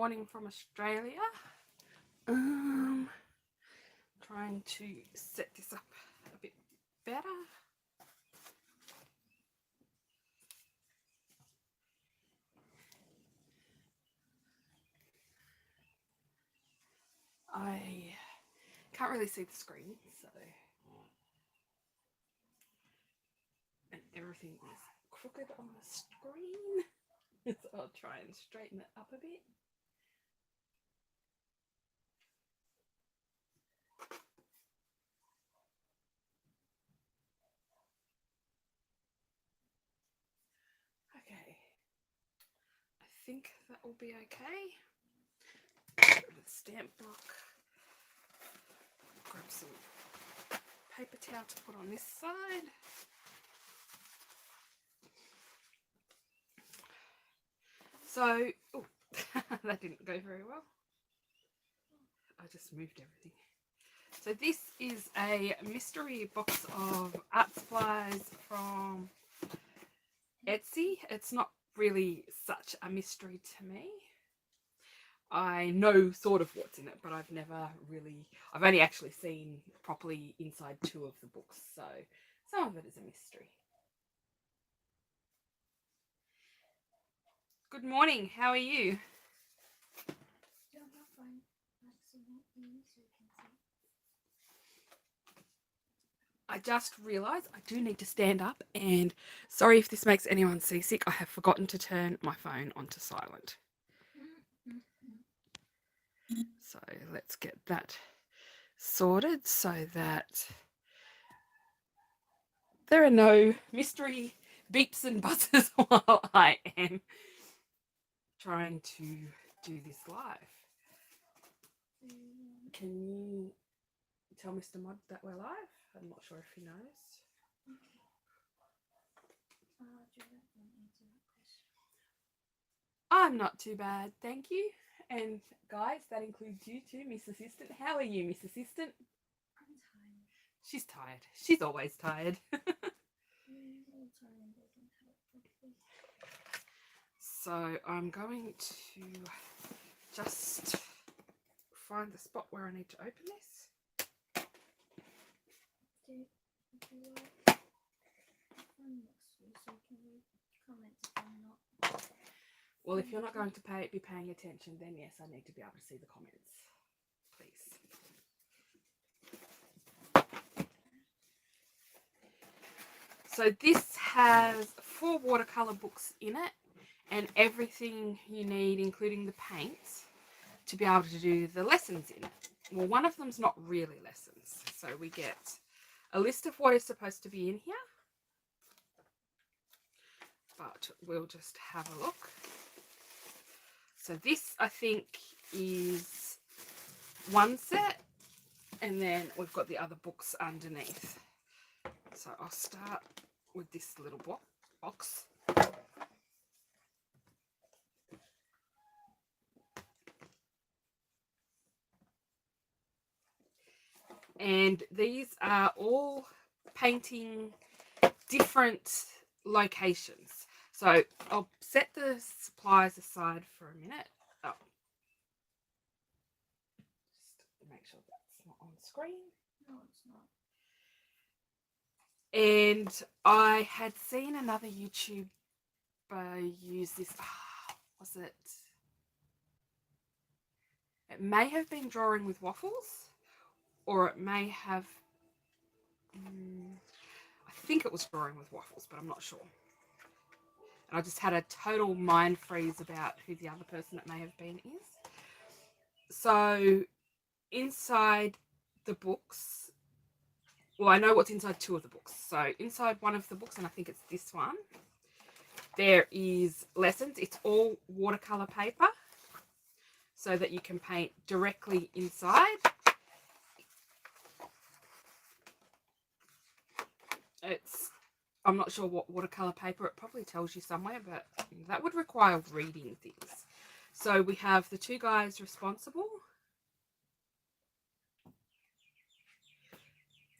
morning from Australia. Trying to set this up a bit better. I can't really see the screen, so and everything is crooked on the screen. So I'll try and straighten it up a bit. Okay, I think that will be okay. Go to the stamp block. Grab some paper towel to put on this side. So, oh, that didn't go very well. I just moved everything. So this is a mystery box of art supplies from Etsy. It's not really such a mystery to me. I know sort of what's in it, but I've only actually seen properly inside 2 of the books, so some of it is a mystery. Good morning, how are you? I just realised I do need to stand up, and sorry if this makes anyone seasick, I have forgotten to turn my phone onto silent. So let's get that sorted so that there are no mystery beeps and buzzes while I am trying to do this live. Can you tell Mr. Mod that we're live? I'm not sure if he knows. I'm not too bad, thank you. And guys, that includes you too, Miss Assistant. How are you, Miss Assistant? I'm tired. She's tired. She's always tired. So I'm going to just find the spot where I need to open this. Well, if you're not going to be paying attention, then yes, I need to be able to see the comments, please. So this has 4 watercolour books in it and everything you need, including the paints, to be able to do the lessons in it. Well, one of them's not really lessons. So we get a list of what is supposed to be in here, but we'll just have a look. So this, I think, is one set, and then we've got the other books underneath. So I'll start with this little box. And these are all painting different locations. So I'll set the supplies aside for a minute. Oh. Just make sure that's not on screen. No, it's not. And I had seen another YouTuber use this. Was it? It may have been Drawing with Waffles, or it may have. I think it was Drawing with Waffles, but I'm not sure. And I just had a total mind freeze about who the other person it may have been is. So inside the books, well, I know what's inside 2 of the books. So inside one of the books, and I think it's this one, there is lessons. It's all watercolour paper so that you can paint directly inside. I'm not sure what watercolour paper, it probably tells you somewhere, but that would require reading things. So we have the 2 guys responsible.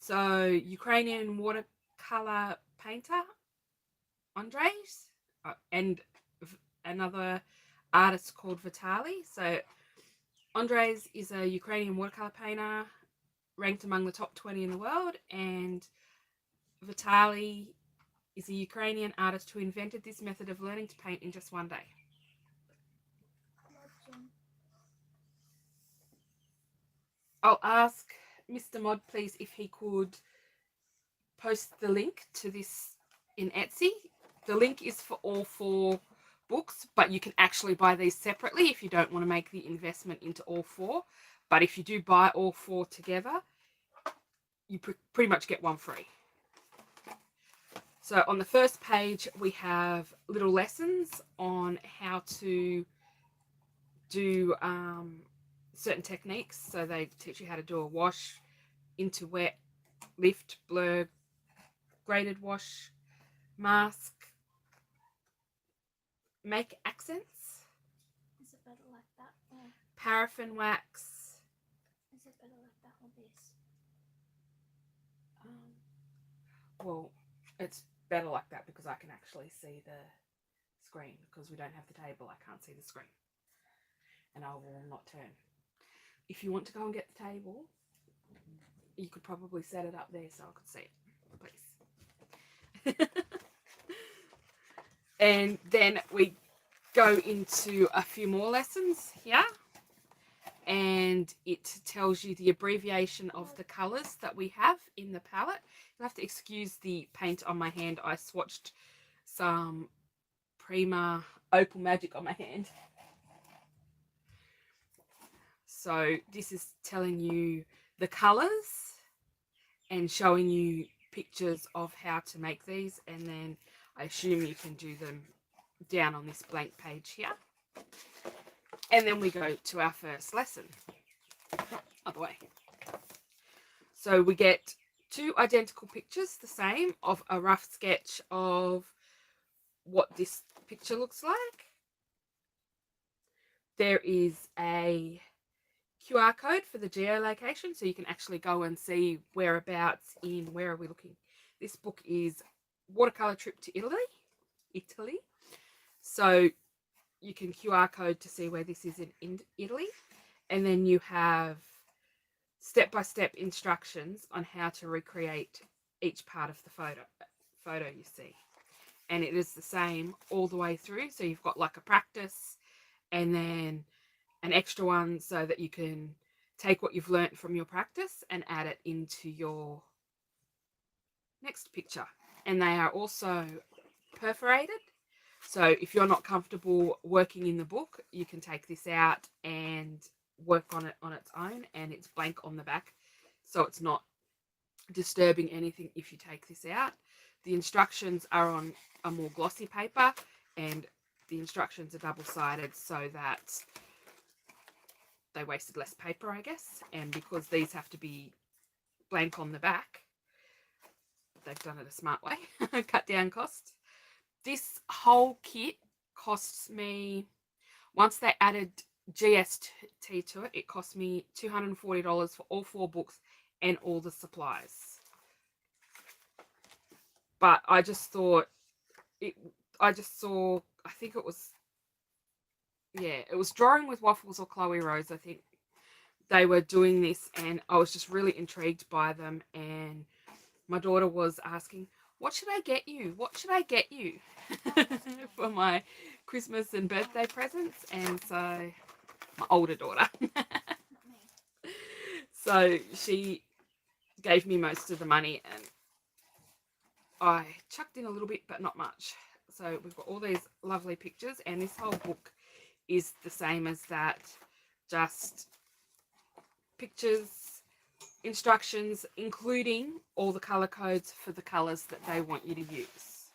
So Ukrainian watercolour painter, Andres, and another artist called Vitaly. So Andres is a Ukrainian watercolor painter ranked among the top 20 in the world, and Vitaly is a Ukrainian artist who invented this method of learning to paint in just one day. I'll ask Mr. Mod, please, if he could post the link to this in Etsy. The link is for all 4 books, but you can actually buy these separately if you don't want to make the investment into all 4. But if you do buy all 4 together, you pretty much get one free. So on the first page, we have little lessons on how to do certain techniques. So they teach you how to do a wash, into wet, lift, blur, graded wash, mask, make accents. Is it better like that or Paraffin wax. is it better like that or this? Well, it's better like that because I can actually see the screen. Because we don't have the table, I can't see the screen. And I will not turn. If you want to go and get the table, you could probably set it up there so I could see it, please. And then we go into a few more lessons here, and it tells you the abbreviation of the colours that we have in the palette. You'll have to excuse the paint on my hand. I swatched some Prima Opal Magic on my hand. So this is telling you the colours and showing you pictures of how to make these, and then I assume you can do them down on this blank page here. And then we go to our first lesson. Other way. So we get 2 identical pictures, the same, of a rough sketch of what this picture looks like. There is a QR code for the geolocation, so you can actually go and see whereabouts in, where are we looking? This book is Watercolour Trip to Italy. So you can QR code to see where this is in Italy. And then you have step-by-step instructions on how to recreate each part of the photo you see. And it is the same all the way through. So you've got like a practice and then an extra one so that you can take what you've learnt from your practice and add it into your next picture. And they are also perforated. So if you're not comfortable working in the book, you can take this out and work on it on its own, and it's blank on the back. So it's not disturbing anything if you take this out. The instructions are on a more glossy paper, and the instructions are double-sided so that they wasted less paper, I guess. And because these have to be blank on the back, they've done it a smart way. Cut down costs. This whole kit costs me, once they added GST to it, it cost me $240 for all 4 books and all the supplies. But I just thought I think it was, yeah, it was Drawing with Waffles or Chloe Rose. I think they were doing this, and I was just really intrigued by them. And my daughter was asking, what should I get you? What should I get you for my Christmas and birthday presents? And so, my older daughter. So she gave me most of the money, and I chucked in a little bit, but not much. So we've got all these lovely pictures, and this whole book is the same as that, just pictures, instructions, including all the color codes for the colors that they want you to use.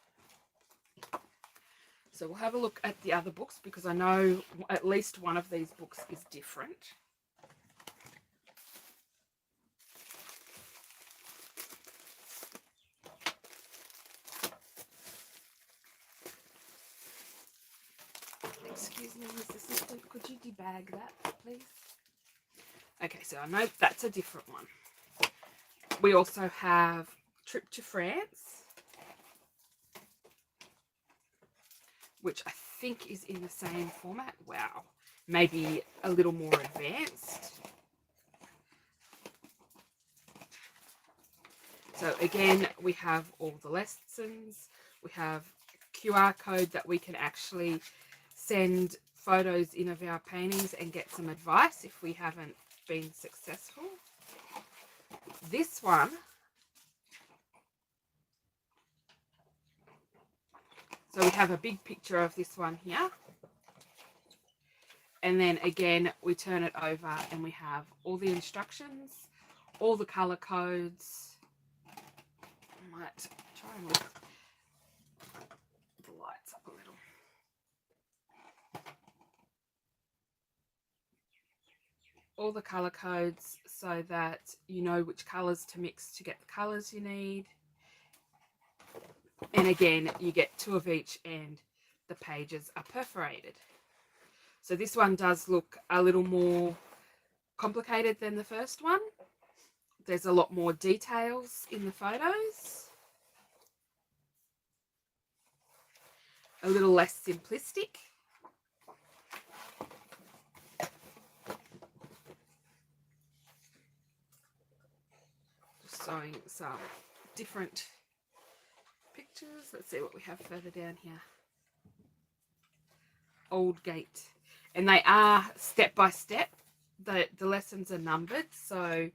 So we'll have a look at the other books, because I know at least one of these books is different. Excuse me, Mr. Assistant, could you debag that, please? Okay, so I know that's a different one. We also have Trip to France, which I think is in the same format. Wow, maybe a little more advanced. So again, we have all the lessons. We have QR code that we can actually send photos in of our paintings and get some advice if we haven't been successful. This one, so we have a big picture of this one here. And then again, we turn it over and we have all the instructions, all the color codes. I might try and lift the lights up a little. All the color codes so that you know which colors to mix to get the colors you need. And again, you get 2 of each and the pages are perforated. So this one does look a little more complicated than the first one. There's a lot more details in the photos. A little less simplistic. Just showing some different pictures. Let's see what we have further down here. Old Gate. And they are step by step. The lessons are numbered. So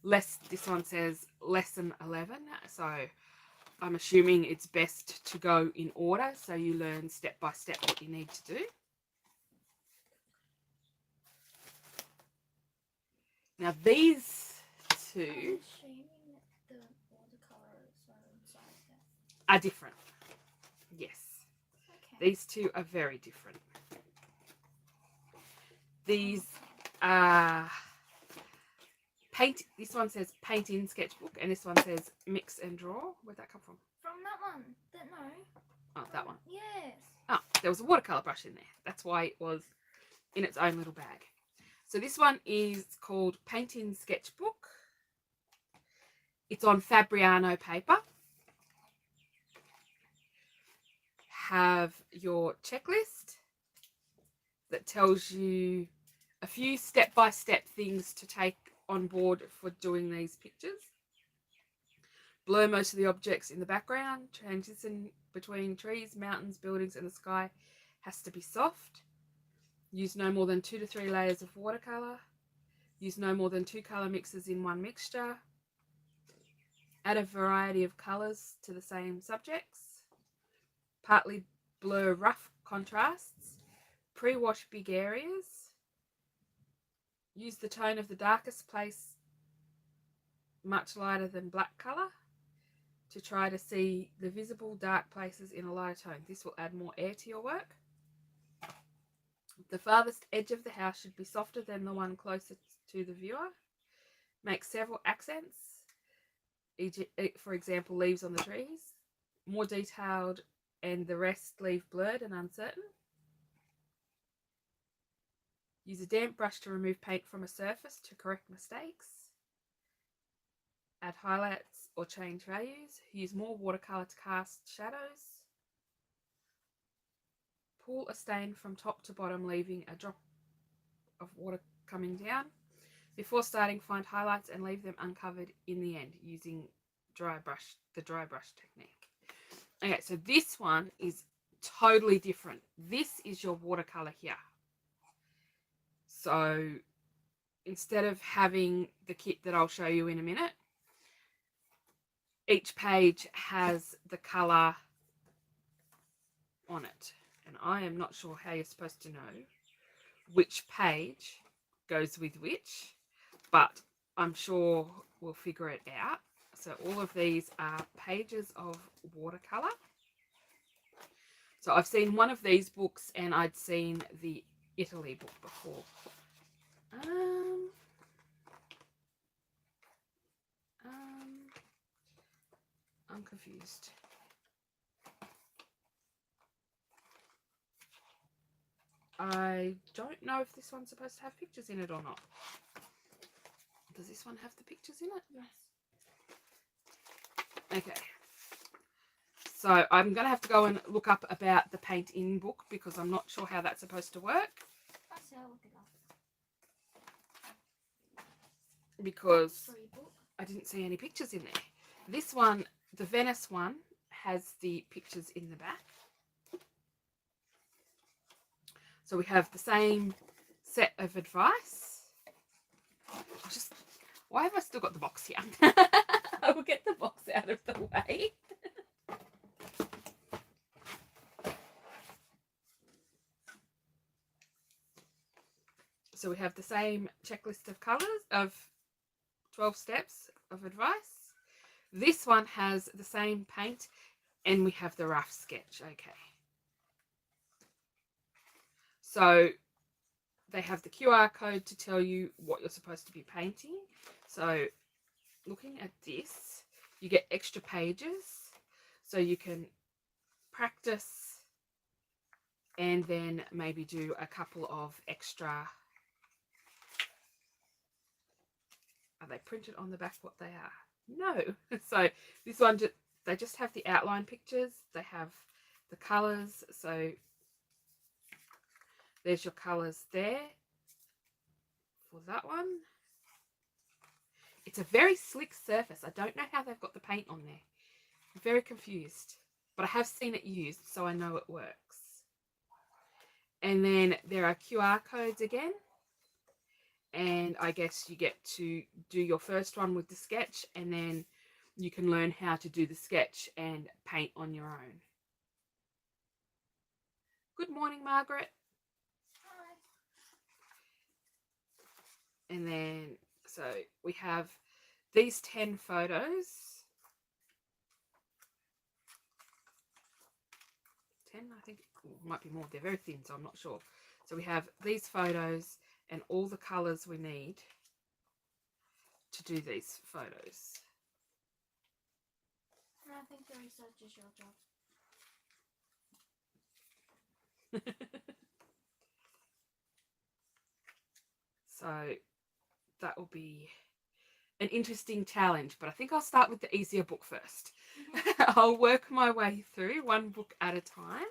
this one says lesson 11. So I'm assuming it's best to go in order so you learn step by step what you need to do. Now these two I'm assuming that the watercolours are inside there. are different. Yes. Okay. These two are very different. These are paint. This one says paint in sketchbook and this one says mix and draw. Where'd that come from? From that one. No. Oh, that one. Yes. Oh, there was a watercolour brush in there. That's why it was in its own little bag. So this one is called Paint in Sketchbook. It's on Fabriano paper. Have your checklist that tells you a few step-by-step things to take on board for doing these pictures. Blur most of the objects in the background. Transition between trees, mountains, buildings and the sky has to be soft. Use no more than 2 to 3 layers of watercolour. Use no more than 2 colour mixes in one mixture. Add a variety of colours to the same subjects. Partly blur rough contrasts. Pre-wash big areas. Use the tone of the darkest place much lighter than black colour to try to see the visible dark places in a lighter tone. This will add more air to your work. The farthest edge of the house should be softer than the one closest to the viewer. Make several accents, for example, leaves on the trees. More detailed and the rest leave blurred and uncertain. Use a damp brush to remove paint from a surface to correct mistakes. Add highlights or change values. Use more watercolour to cast shadows. Pull a stain from top to bottom, leaving a drop of water coming down. Before starting, find highlights and leave them uncovered in the end using the dry brush technique. Okay, so this one is totally different. This is your watercolour here. So instead of having the kit that I'll show you in a minute, each page has the colour on it. And I am not sure how you're supposed to know which page goes with which, but I'm sure we'll figure it out. So all of these are pages of watercolour. So I've seen one of these books and I'd seen the Italy book before. I'm confused. I don't know if this one's supposed to have pictures in it or not. Does this one have the pictures in it? Yes. Okay. So I'm going to have to go and look up about the paint in book because I'm not sure how that's supposed to work. I'll look it up. Because I didn't see any pictures in there. This one, the Venice one, has the pictures in the back. So we have the same set of advice. Why have I still got the box here? I will get the box out of the way. So we have the same checklist of colours of 12 steps of advice. This one has the same paint and we have the rough sketch. Okay. So they have the QR code to tell you what you're supposed to be painting. So looking at this, you get extra pages so you can practice and then maybe do a couple of extra. Are they printed on the back what they are? No. So this one, they just have the outline pictures. They have the colours. So there's your colours there for that one. It's a very slick surface. I don't know how they've got the paint on there. I'm very confused. But I have seen it used, so I know it works. And then there are QR codes again. And I guess you get to do your first one with the sketch and then you can learn how to do the sketch and paint on your own. Good morning, Margaret. Hi. And then, so we have these 10 photos. 10, I think, might be more. They're very thin, so I'm not sure. So we have these photos and all the colours we need to do these photos. And I think the research is your job. So that will be an interesting challenge, but I think I'll start with the easier book first. I'll work my way through one book at a time.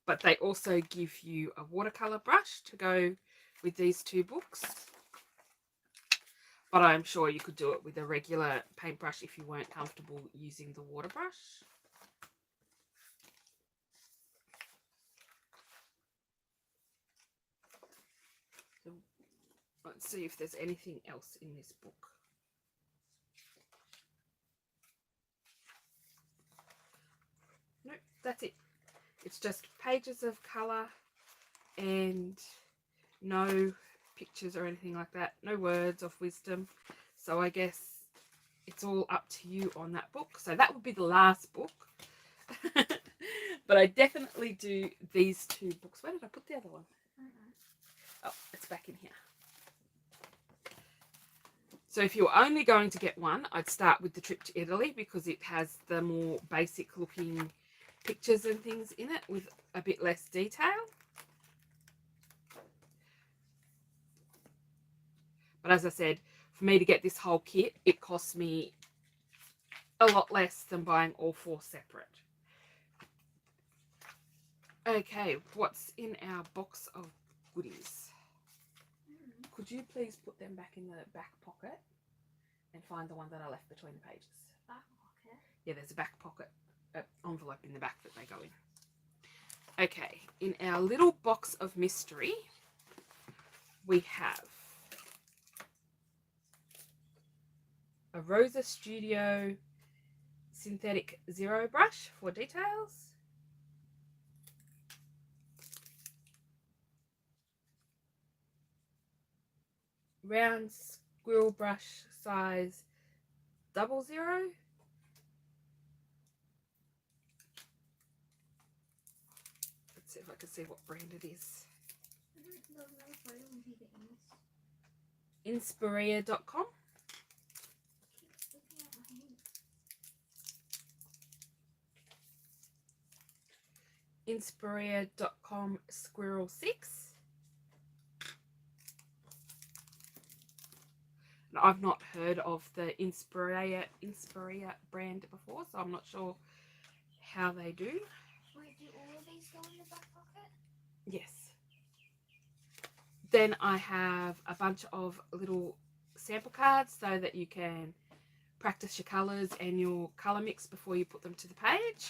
But they also give you a watercolour brush to go with these two books. But I'm sure you could do it with a regular paintbrush if you weren't comfortable using the water brush. So let's see if there's anything else in this book. Nope, that's it. It's just pages of colour and no pictures or anything like that. No words of wisdom. So I guess it's all up to you on that book. So that would be the last book. But I definitely do these two books. Where did I put the other one? Oh, it's back in here. So if you're only going to get one, I'd start with the trip to Italy because it has the more basic looking pictures and things in it with a bit less detail. But as I said, for me to get this whole kit, it cost me a lot less than buying all four separate. Okay, what's in our box of goodies? Could you please put them back in the back pocket and find the one that I left between the pages? Back pocket? Yeah, there's a back pocket envelope in the back that they go in. Okay, in our little box of mystery, we have a Rosa Studio synthetic zero brush for details. Round squirrel brush size 00. Let's see if I can see what brand it is. InspareaArt.com. InspareaArt.com Squirrel 6. I've not heard of the InspareaArt brand before, so I'm not sure how they do. Wait, do all of these go in the back pocket? Yes. Then I have a bunch of little sample cards so that you can practice your colours and your colour mix before you put them to the page.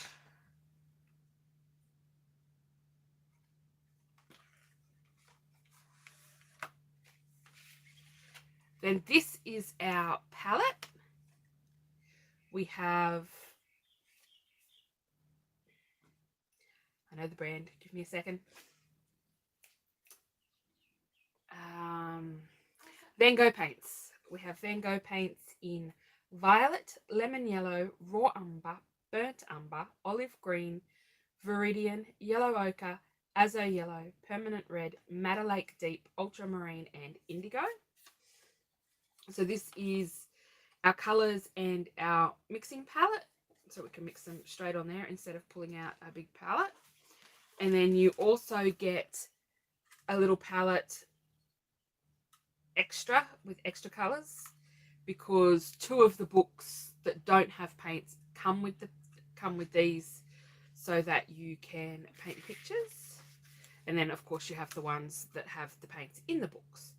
Then this is our palette. We have, I know the brand, give me a second. Gogh Paints. We have Gogh Paints in violet, lemon yellow, raw umber, burnt umber, olive green, viridian, yellow ochre, azo yellow, permanent red, madder lake deep, ultramarine and indigo. So this is our colours and our mixing palette, so we can mix them straight on there instead of pulling out a big palette. And then you also get a little palette extra with extra colours, because 2 of the books that don't have paints come with these, so that you can paint pictures. And then of course you have the ones that have the paints in the books.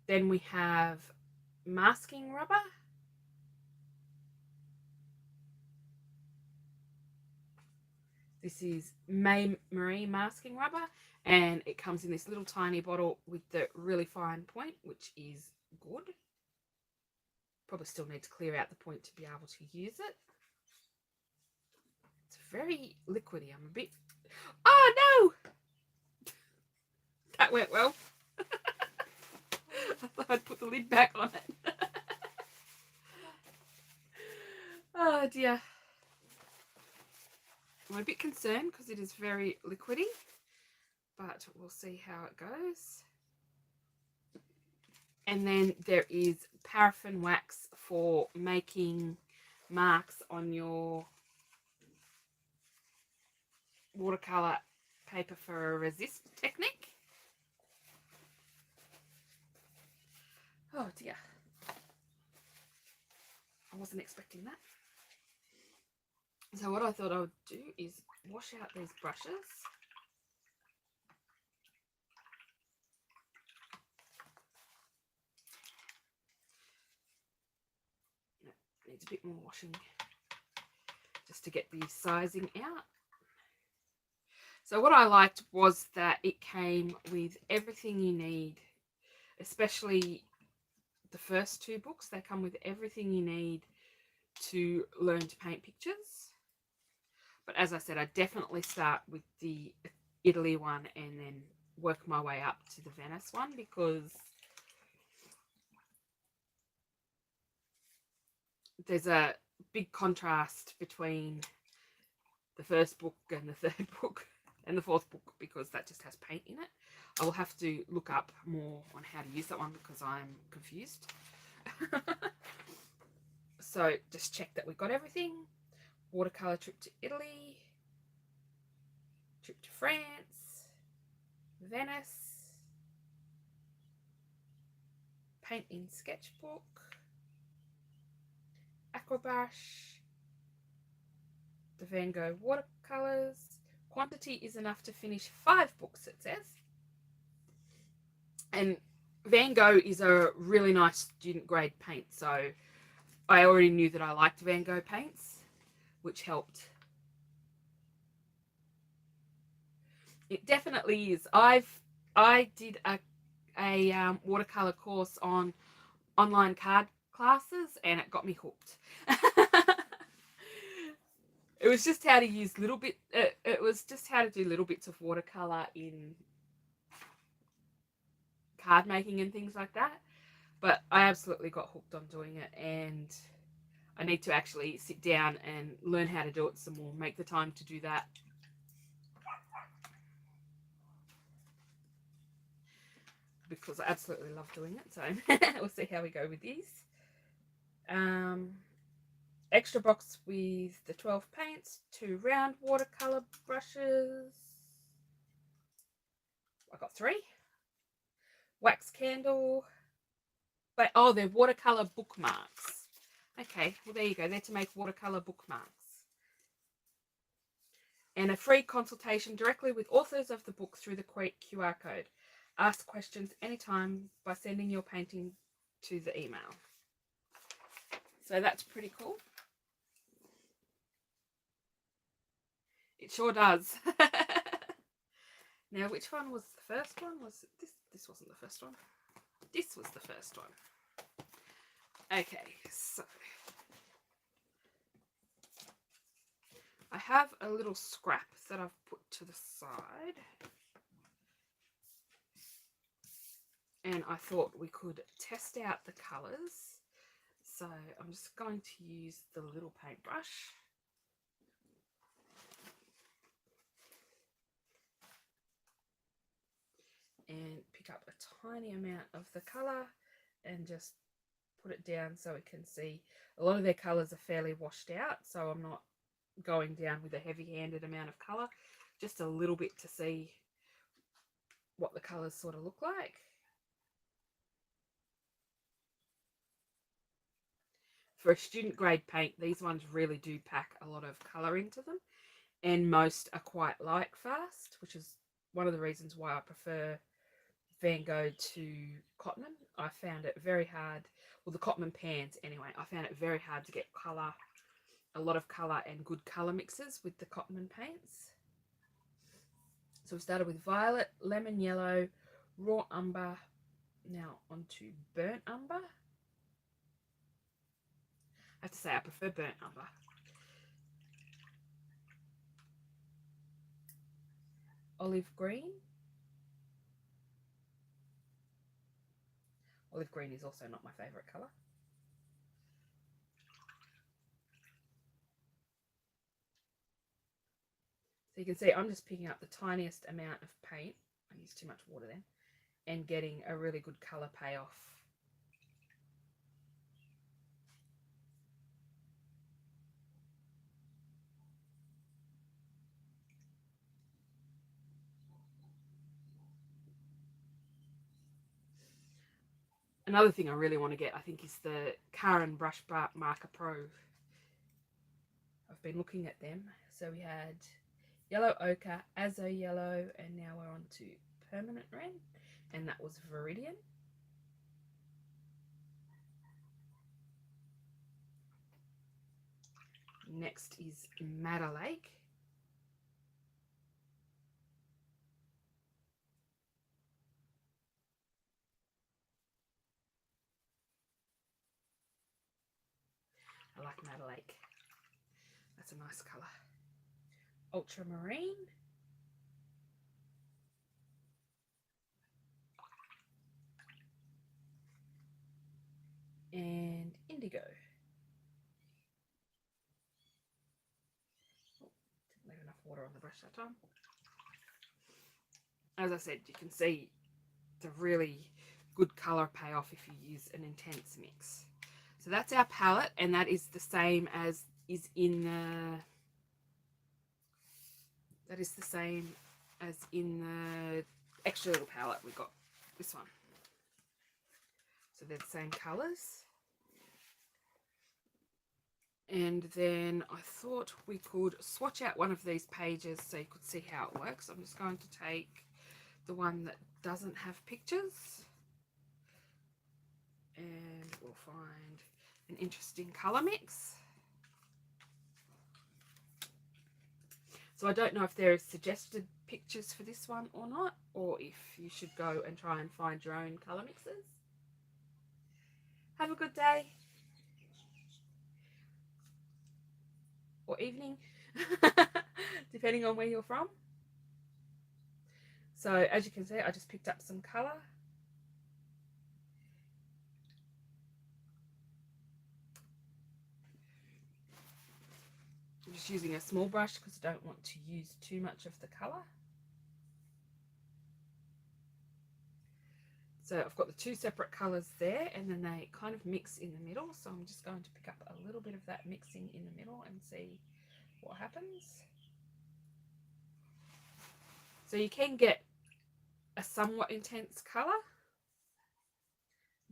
Then we have masking rubber. This is Marie masking rubber, and it comes in this little tiny bottle with the really fine point, which is good. Probably still need to clear out the point to be able to use it. It's very liquidy. I'm a bit... Oh no! That went well. I thought I'd put the lid back on it. Oh dear. I'm a bit concerned because it is very liquidy, but we'll see how it goes. And then there is paraffin wax for making marks on your watercolour paper for a resist technique. Oh dear. I wasn't expecting that. So what I thought I would do is wash out these brushes. Needs a bit more washing just to get the sizing out. So what I liked was that it came with everything you need, especially the first 2 books. They come with everything you need to learn to paint pictures. But as I said, I definitely start with the Italy one and then work my way up to the Venice one, because there's a big contrast between the first book and the 3rd book and the 4th book, because that just has paint in it. I will have to look up more on how to use that one because I'm confused. So just check that we got everything. Watercolour trip to Italy, trip to France, Venice, paint in Sketchbook, aquabrush, the Van Gogh watercolours. Quantity is enough to finish 5 books, it says. And Van Gogh is a really nice student grade paint, so I already knew that I liked Van Gogh paints, which helped. It definitely is. I did a watercolor course on online card classes, and it got me hooked. It was just how to use it was just how to do little bits of watercolor in card making and things like that. But I absolutely got hooked on doing it, and I need to actually sit down and learn how to do it some more, make the time to do that. Because I absolutely love doing it. So we'll see how we go with these. Extra box with the 12 paints, 2 round watercolor brushes. I got 3. Wax candle, Oh, they're watercolour bookmarks. Okay, well there you go. They're to make watercolour bookmarks. And a free consultation directly with authors of the book through the QR code. Ask questions anytime by sending your painting to the email. So that's pretty cool. It sure does. Now, which one was the first one? Was this? This wasn't the first one. This was the first one. Okay, so I have a little scrap that I've put to the side. And I thought we could test out the colours. So I'm just going to use the little paintbrush. And pick up a tiny amount of the colour and just put it down so we can see. A lot of their colours are fairly washed out, so I'm not going down with a heavy-handed amount of colour. Just a little bit to see what the colours sort of look like. For a student grade paint, these ones really do pack a lot of colour into them, and most are quite light fast, which is one of the reasons why I prefer Van Gogh to Cotman. I found it very hard, well, the Cotman pans anyway, I found it very hard to get colour, a lot of colour and good colour mixes with the Cotman paints. So we started with violet, lemon yellow, raw umber, now onto burnt umber. I have to say I prefer burnt umber. Olive green. Olive green is also not my favourite colour. So you can see I'm just picking up the tiniest amount of paint. I used too much water then. And getting a really good colour payoff. Another thing I really want to get, I think, is the Caran Brush Marker Pro. I've been looking at them. So we had yellow ochre, azo yellow, and now we're on to permanent red, and that was Viridian. Next is Madder Lake. I like Madder Lake. That's a nice colour. Ultramarine. And Indigo. Oh, didn't leave enough water on the brush that time. As I said, you can see the really good colour payoff if you use an intense mix. So that's our palette, and that is the same as is in the extra little palette we got, this one. So they're the same colours. And then I thought we could swatch out one of these pages so you could see how it works. I'm just going to take the one that doesn't have pictures, and we'll find an interesting colour mix. So I don't know if there is suggested pictures for this one or not, or if you should go and try and find your own colour mixes. Have a good day. Or evening, depending on where you're from. So as you can see, I just picked up some colour. I'm just using a small brush because I don't want to use too much of the colour. So I've got the two separate colours there, and then they kind of mix in the middle. So I'm just going to pick up a little bit of that mixing in the middle and see what happens. So you can get a somewhat intense colour,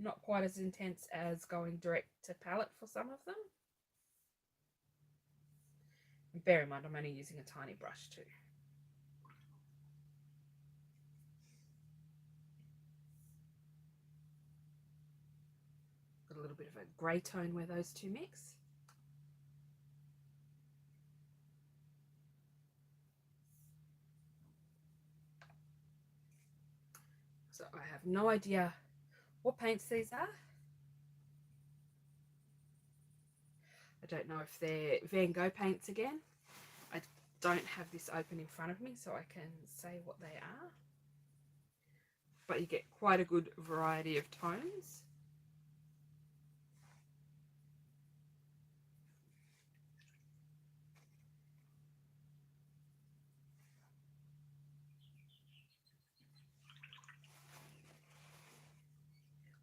Not quite as intense as going direct to palette for some of them. And bear in mind, I'm only using a tiny brush too. Got a little bit of a grey tone where those two mix. So I have no idea what paints these are. I don't know if they're Van Gogh paints again. I don't have this open in front of me so I can say what they are. But you get quite a good variety of tones.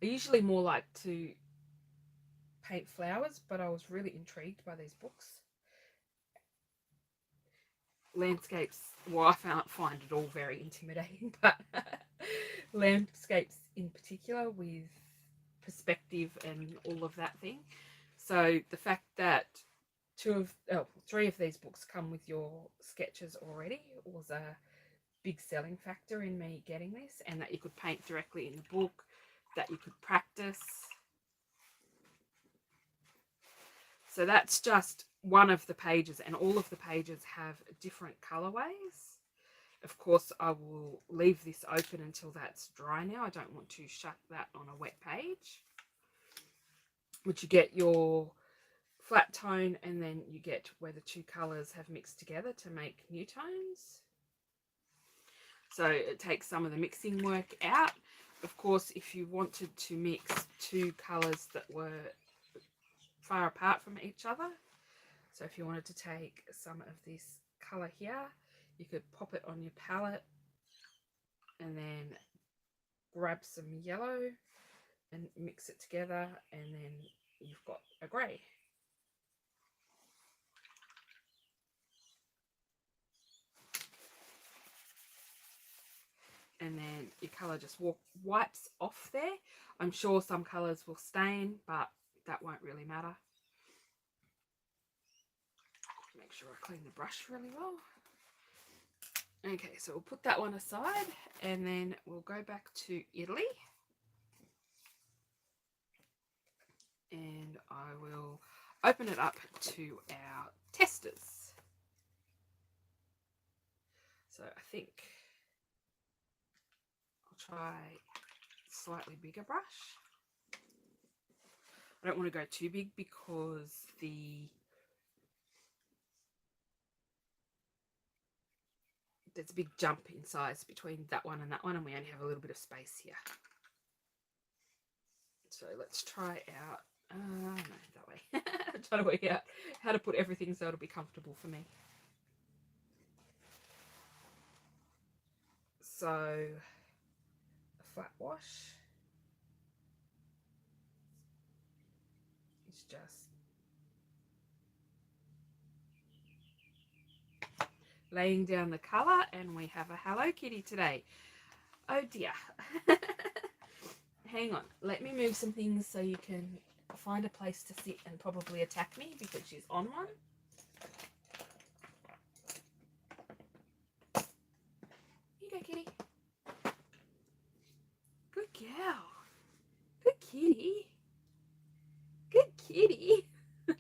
I usually more like to paint flowers, but I was really intrigued by these books. Landscapes, well, I find it all very intimidating, but landscapes in particular with perspective and all of that thing. So the fact that three of these books come with your sketches already was a big selling factor in me getting this, and that you could paint directly in the book, that you could practice. So that's just one of the pages, and all of the pages have different colorways. Of course, I will leave this open until that's dry now. I don't want to shut that on a wet page. Which you get your flat tone, and then you get where the two colors have mixed together to make new tones. So it takes some of the mixing work out. Of course, if you wanted to mix two colors that were far apart from each other, so if you wanted to take some of this color here, you could pop it on your palette and then grab some yellow and mix it together, and then you've got a grey. And then your colour just wipes off there. I'm sure some colours will stain, but that won't really matter. Make sure I clean the brush really well. Okay, so we'll put that one aside, and then we'll go back to Italy. And I will open it up to our testers. So I think I'll try a slightly bigger brush. I don't want to go too big because there's a big jump in size between that one, and we only have a little bit of space here. So let's try out, no, that way. I'm trying to work out how to put everything so it'll be comfortable for me. So a flat wash is just laying down the colour, and we have a Hello Kitty today. Oh dear. Hang on, let me move some things so you can find a place to sit and probably attack me because she's on one. Here you go, kitty. Good girl. Good kitty. Good kitty. You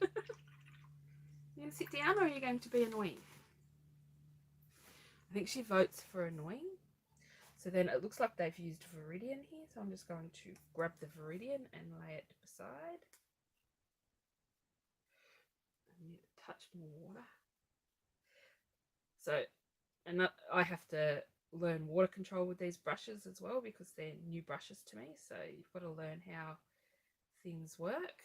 going to sit down, or are you going to be annoying? I think she votes for annoying. So then it looks like they've used Viridian here, so I'm just going to grab the Viridian and lay it beside. I need a touch more water. So, and I have to learn water control with these brushes as well because they're new brushes to me, so you've got to learn how things work.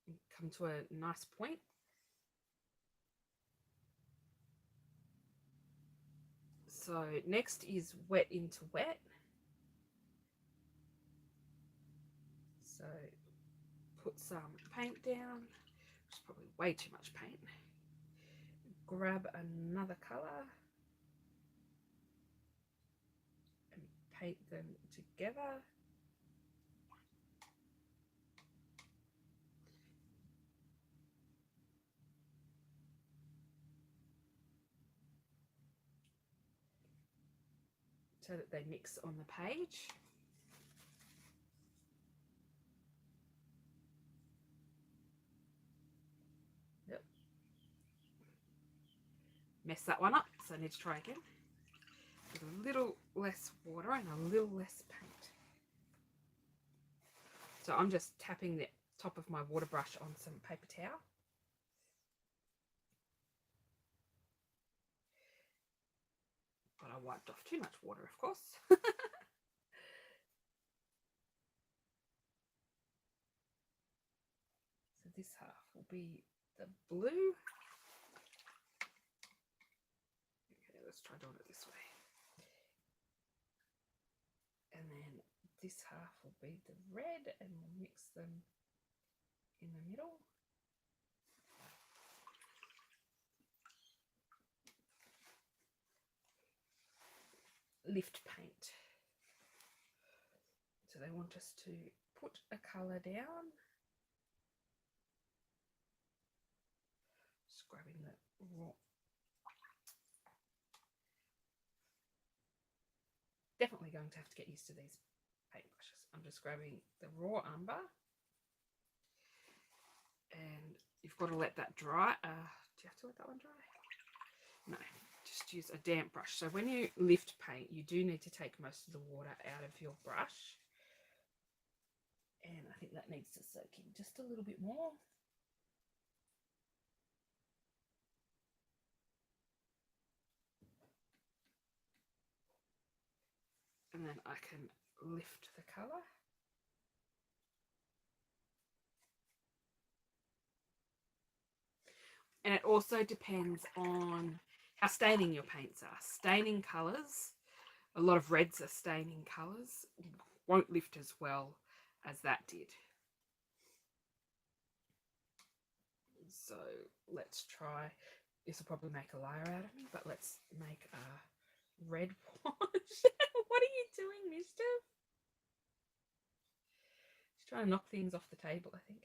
And come to a nice point. So next is wet into wet. So put some paint down, which is probably way too much paint. Grab another colour. paint them together. So that they mix on the page. Yep. Mess that one up, so I need to try again. With a little less water and a little less paint. So I'm just tapping the top of my water brush on some paper towel. But I wiped off too much water, of course. So this half will be the blue. Okay, let's try doing it this way. And then this half will be the red, and we'll mix them in the middle. Lift paint. So they want us to put a colour down. Just grabbing the raw. Definitely going to have to get used to these paintbrushes. I'm just grabbing the raw umber, and you've got to let that dry. Do you have to let that one dry? No, just use a damp brush. So when you lift paint, you do need to take most of the water out of your brush, and I think that needs to soak in just a little bit more. And then I can lift the colour. And it also depends on how staining your paints are. Staining colours, a lot of reds are staining colours, won't lift as well as that did. So let's try, this will probably make a liar out of me, but let's make a red wash. What are you doing, mister? Just trying to knock things off the table, I think.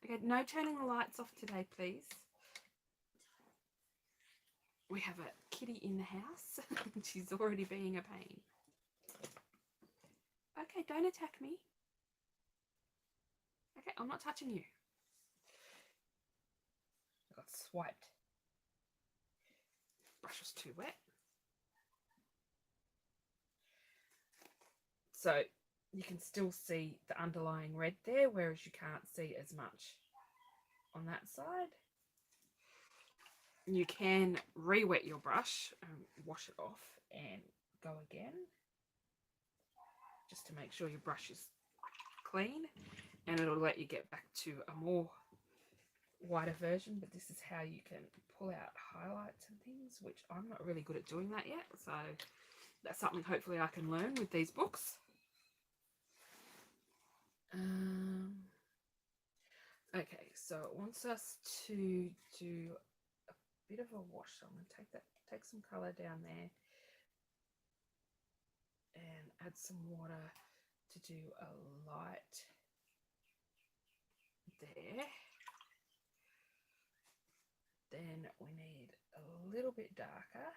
Okay, no turning the lights off today, please. We have a kitty in the house. She's already being a pain. Okay, don't attack me. Okay, I'm not touching you. I got swiped. Brush was too wet. So you can still see the underlying red there, whereas you can't see as much on that side. You can re-wet your brush and wash it off and go again, just to make sure your brush is clean, and it'll let you get back to a more whiter version. But this is how you can pull out highlights and things, which I'm not really good at doing that yet, so that's something hopefully I can learn with these books. Okay, so it wants us to do a bit of a wash. So I'm going to take some colour down there and add some water to do a light there. Then we need a little bit darker.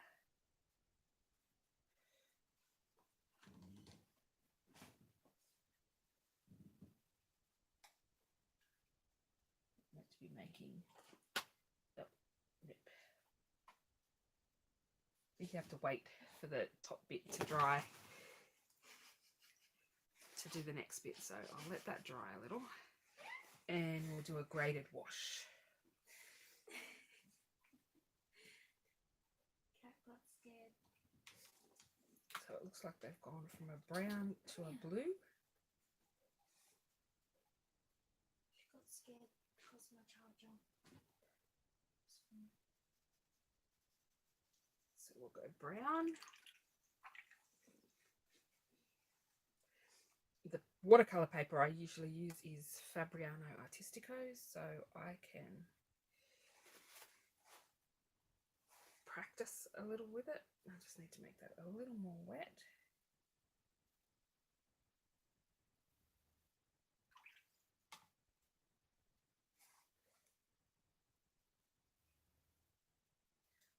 Meant to be making, oh, yep. You have to wait for the top bit to dry to do the next bit. So I'll let that dry a little, and we'll do a graded wash. Got scared. So it looks like they've gone from a brown to a blue. She got scared because my charger. So we'll go brown. The watercolour paper I usually use is Fabriano Artistico, so I can practice a little with it. I just need to make that a little more wet.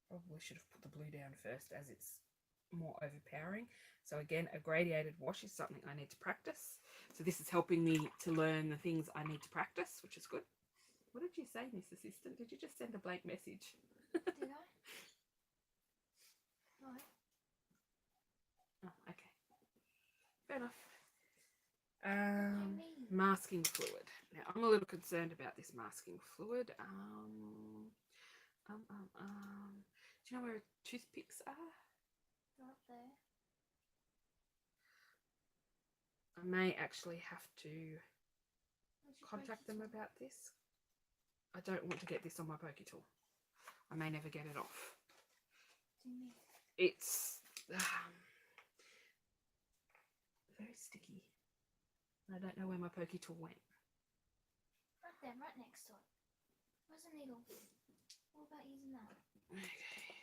Probably should have put the blue down first as it's more overpowering. So again, a gradiated wash is something I need to practice. So this is helping me to learn the things I need to practice, which is good. What did you say, Miss Assistant? Did you just send a blank message? Did I? No. Oh, okay. Fair enough. Masking fluid. Now, I'm a little concerned about this masking fluid. Do you know where toothpicks are? Not there. I may actually have to contact them about this. I don't want to get this on my pokey tool. I may never get it off. What do you mean? It's very sticky. I don't know where my pokey tool went. Right there, right next to it. Where's the needle? What about using that? Okay.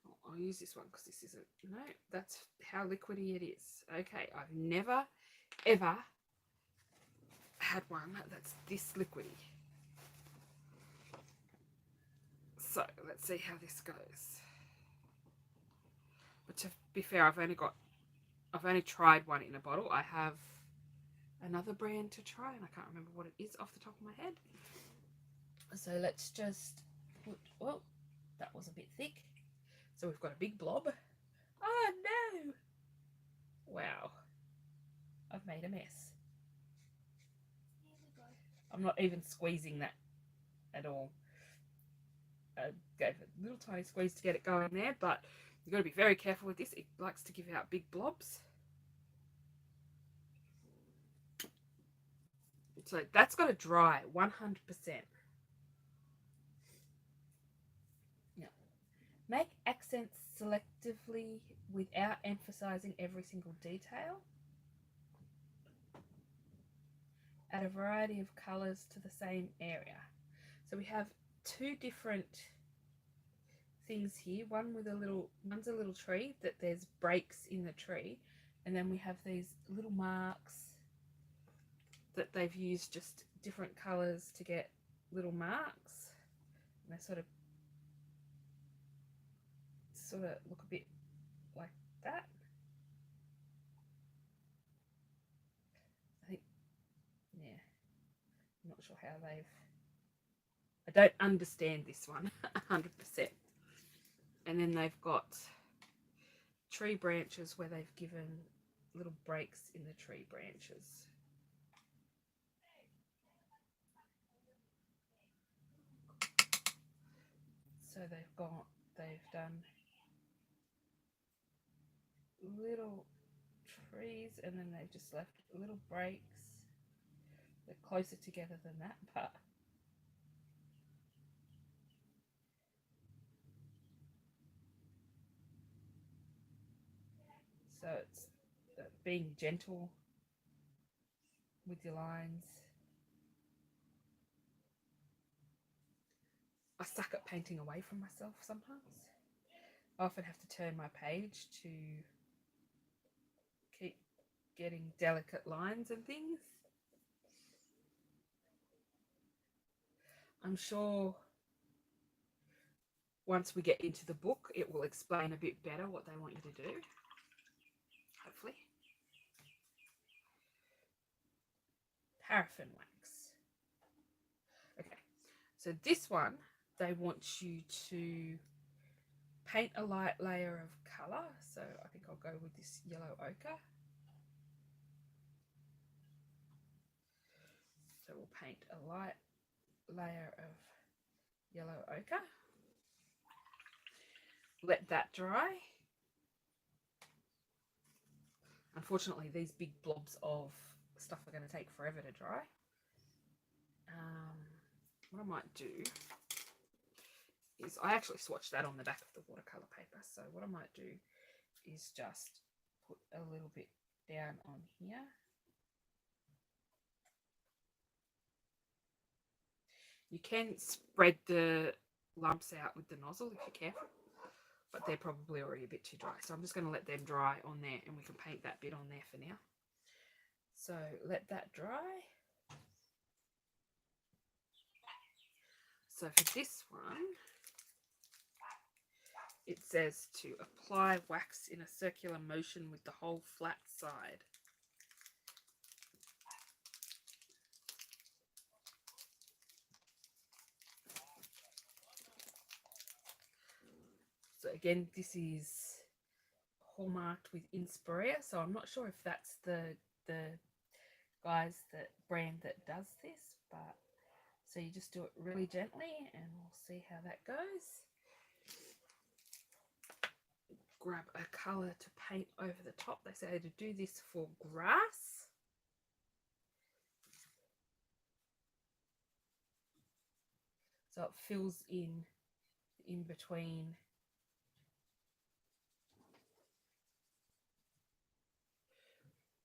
Well, I'll use this one because this isn't... No, that's how liquidy it is. Okay, I've never, ever had one that's this liquidy. So, let's see how this goes. But to be fair, I've only tried one in a bottle. I have another brand to try and I can't remember what it is off the top of my head. So let's just put, well, that was a bit thick. So we've got a big blob. Oh no! Wow. I've made a mess. Here we go. I'm not even squeezing that at all. I gave a little tiny squeeze to get it going there, but you've got to be very careful with this. It likes to give out big blobs. So that's got to dry 100%. Now, make accents selectively without emphasizing every single detail. Add a variety of colors to the same area. So we have two different things here. One's a little tree that there's breaks in the tree, and then we have these little marks that they've used just different colors to get little marks, and they sort of look a bit like that. I think, yeah, I'm not sure how I don't understand this one 100%. And then they've got tree branches where they've given little breaks in the tree branches. So they've done little trees and then they've just left little breaks. They're closer together than that, but so it's being gentle with your lines. I suck at painting away from myself sometimes. I often have to turn my page to keep getting delicate lines and things. I'm sure once we get into the book, it will explain a bit better what they want you to do. Hopefully. Paraffin wax. Okay, so this one, they want you to paint a light layer of colour. So I think I'll go with this yellow ochre. So we'll paint a light layer of yellow ochre. Let that dry. Unfortunately, these big blobs of stuff are going to take forever to dry. What I might do is, I actually swatched that on the back of the watercolour paper, so what I might do is just put a little bit down on here. You can spread the lumps out with the nozzle if you're careful. but they're probably already a bit too dry. So I'm just going to let them dry on there, and we can paint that bit on there for now. So let that dry. So for this one, it says to apply wax in a circular motion with the whole flat side. So again, this is hallmarked with InspareaArt, so I'm not sure if that's the guys, that brand that does this, but so you just do it really gently and we'll see how that goes. Grab a colour to paint over the top. They say to do this for grass. So it fills in between.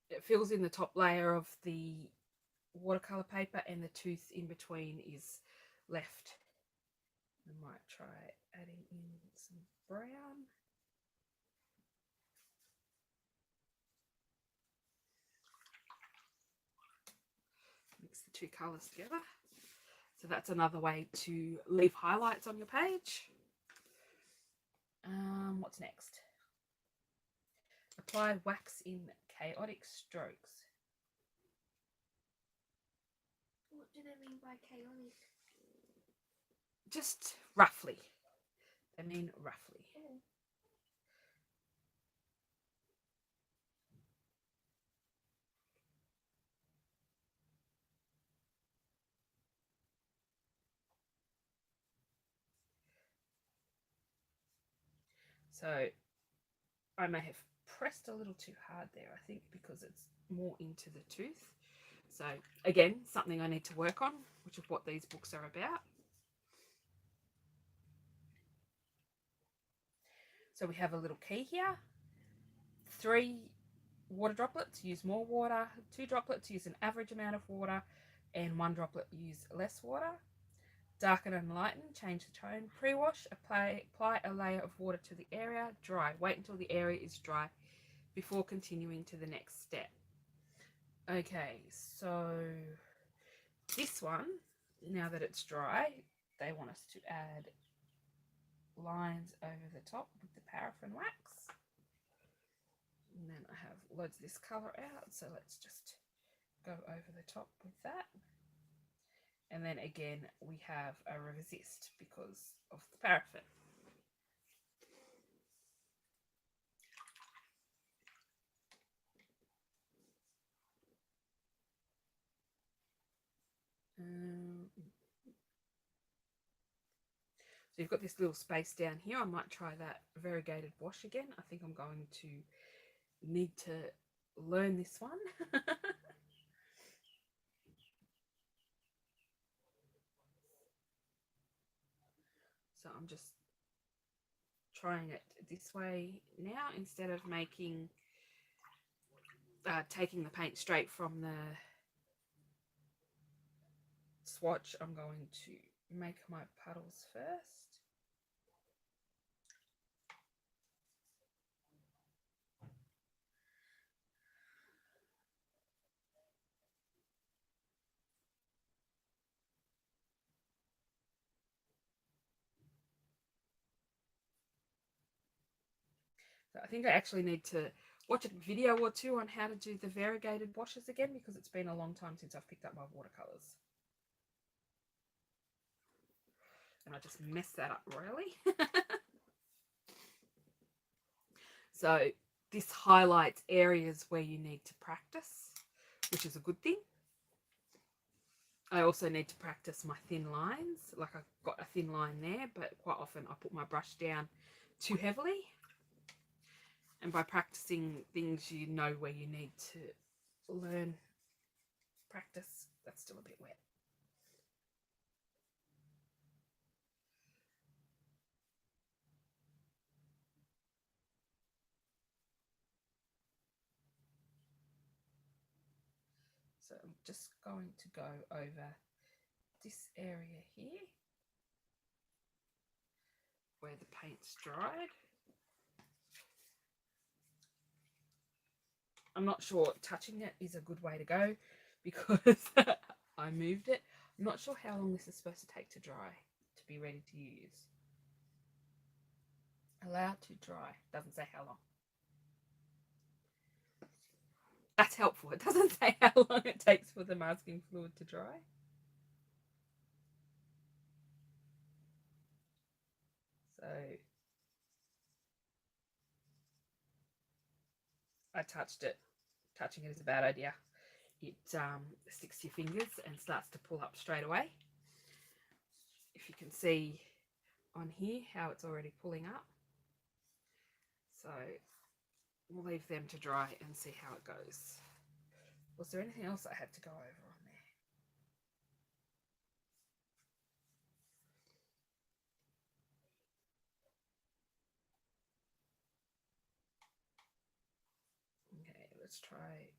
It fills in the top layer of the watercolour paper, and the tooth in between is left. I might try adding in some brown. Mix the two colours together. So that's another way to leave highlights on your page. What's next? Apply wax in chaotic strokes. What do they mean by chaotic? Just roughly. They mean roughly. Oh. So I may have pressed a little too hard there, I think, because it's more into the tooth. So again, something I need to work on, which is what these books are about. So we have a little key here. 3 water droplets, use more water. 2 droplets, use an average amount of water. And 1 droplet, use less water. Darken and lighten, change the tone. Pre-wash, apply a layer of water to the area. Dry, wait until the area is dry before continuing to the next step. Okay, so this one, now that it's dry, they want us to add lines over the top with the paraffin wax. And then I have loads of this colour out, so let's just go over the top with that. And then again, we have a resist because of the paraffin. So you've got this little space down here. I might try that variegated wash again. I think I'm going to need to learn this one. So I'm just trying it this way now instead of making taking the paint straight from the swatch. I'm going to make my puddles first. So I think I actually need to watch a video or two on how to do the variegated washes again, because it's been a long time since I've picked up my watercolours. And I just messed that up royally. So this highlights areas where you need to practice, which is a good thing. I also need to practice my thin lines. Like I've got a thin line there, but quite often I put my brush down too heavily. And by practicing things, you know where you need to learn, practice. That's still a bit wet. So I'm just going to go over this area here where the paint's dried. I'm not sure touching it is a good way to go because I moved it. I'm not sure how long this is supposed to take to dry to be ready to use. Allowed to dry. Doesn't say how long. That's helpful. It doesn't say how long it takes for the masking fluid to dry. So I touched it. Touching it is a bad idea. It sticks to your fingers and starts to pull up straight away. If you can see on here how it's already pulling up. So we'll leave them to dry and see how it goes. Was there anything else I had to go over on there? Okay, let's try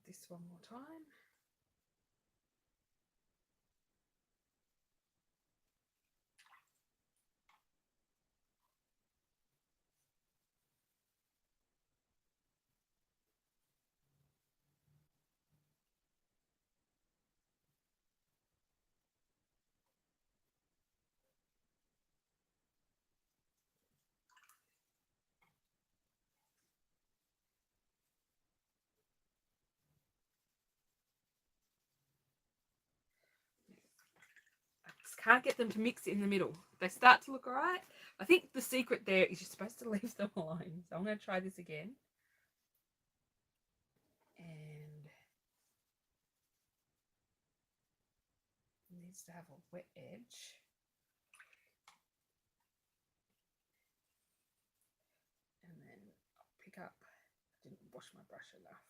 this one more time. Can't get them to mix in the middle. They start to look alright. I think the secret there is you're supposed to leave them alone. So I'm going to try this again. And it needs to have a wet edge. And then I'll pick up. I didn't wash my brush enough.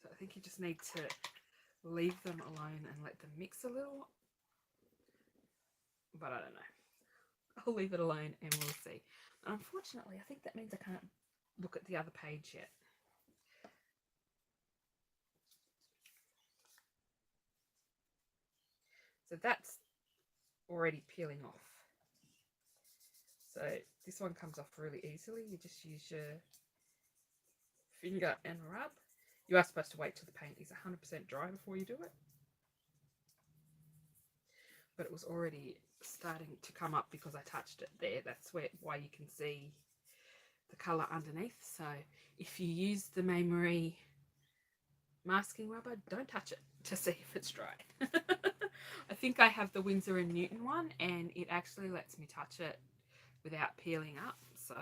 So I think you just need to leave them alone and let them mix a little. But I don't know. I'll leave it alone and we'll see. Unfortunately, I think that means I can't look at the other page yet. So that's already peeling off. So this one comes off really easily. You just use your finger and rub. You are supposed to wait till the paint is 100% dry before you do it. But it was already starting to come up because I touched it there. That's why you can see the colour underneath. So if you use the May Marie masking rubber, don't touch it to see if it's dry. I think I have the Winsor & Newton one and it actually lets me touch it without peeling up. So,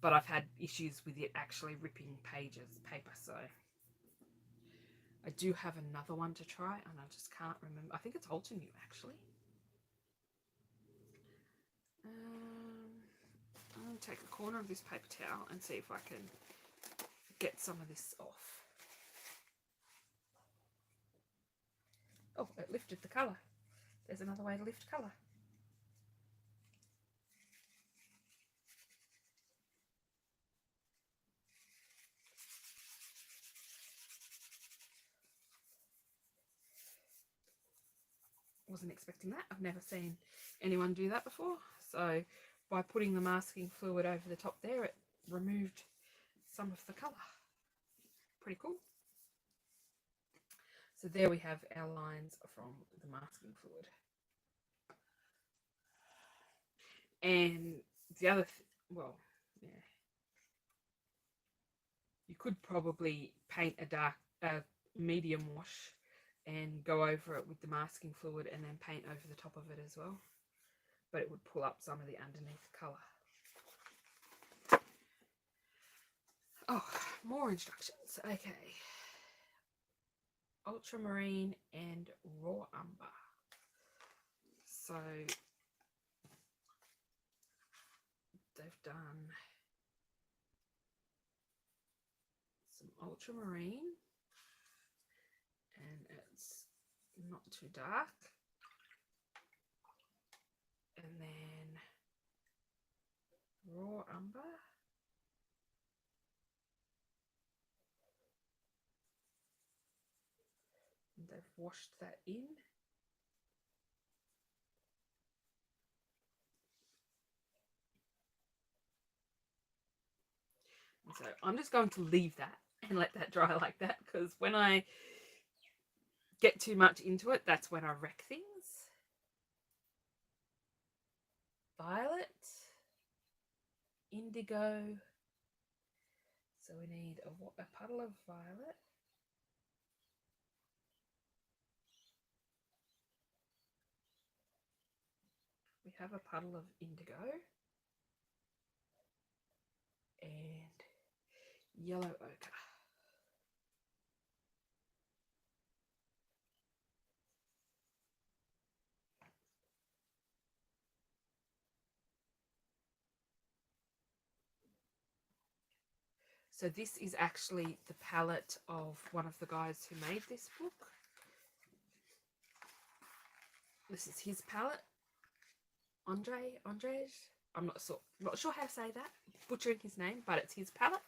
but I've had issues with it actually ripping paper. So I do have another one to try and I just can't remember. I think it's Ultramarine actually. I'm going to take a corner of this paper towel and see if I can get some of this off. Oh, it lifted the colour. There's another way to lift colour. Wasn't expecting that. I've never seen anyone do that before. So by putting the masking fluid over the top there, it removed some of the colour. Pretty cool. So there we have our lines from the masking fluid. And the other, well, yeah, you could probably paint a medium wash and go over it with the masking fluid and then paint over the top of it as well. But it would pull up some of the underneath colour. Oh, more instructions. Okay. Ultramarine and Raw Umber. So they've done some ultramarine and it's not too dark. And then Raw Umber. And they've washed that in. So I'm just going to leave that and let that dry like that, because when I get too much into it, that's when I wreck things. Violet, indigo. So we need a puddle of violet. We have a puddle of indigo and yellow ochre. So this is actually the palette of one of the guys who made this book. This is his palette. Andrej. I'm not sure how to say that. Butchering his name, but it's his palette.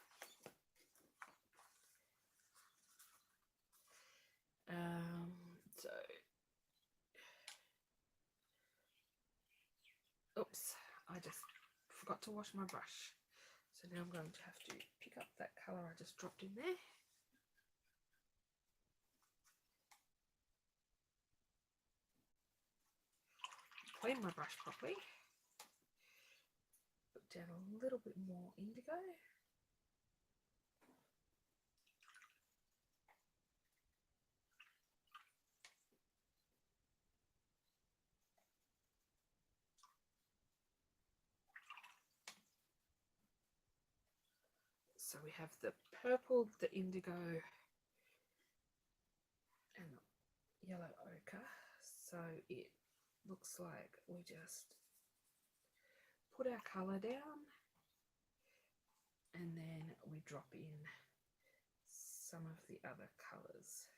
So, oops, I just forgot to wash my brush. So now I'm going to have to pick up that colour I just dropped in there. Clean my brush properly. Put down a little bit more indigo. So we have the purple, the indigo, and the yellow ochre. So it looks like we just put our colour down and then we drop in some of the other colours.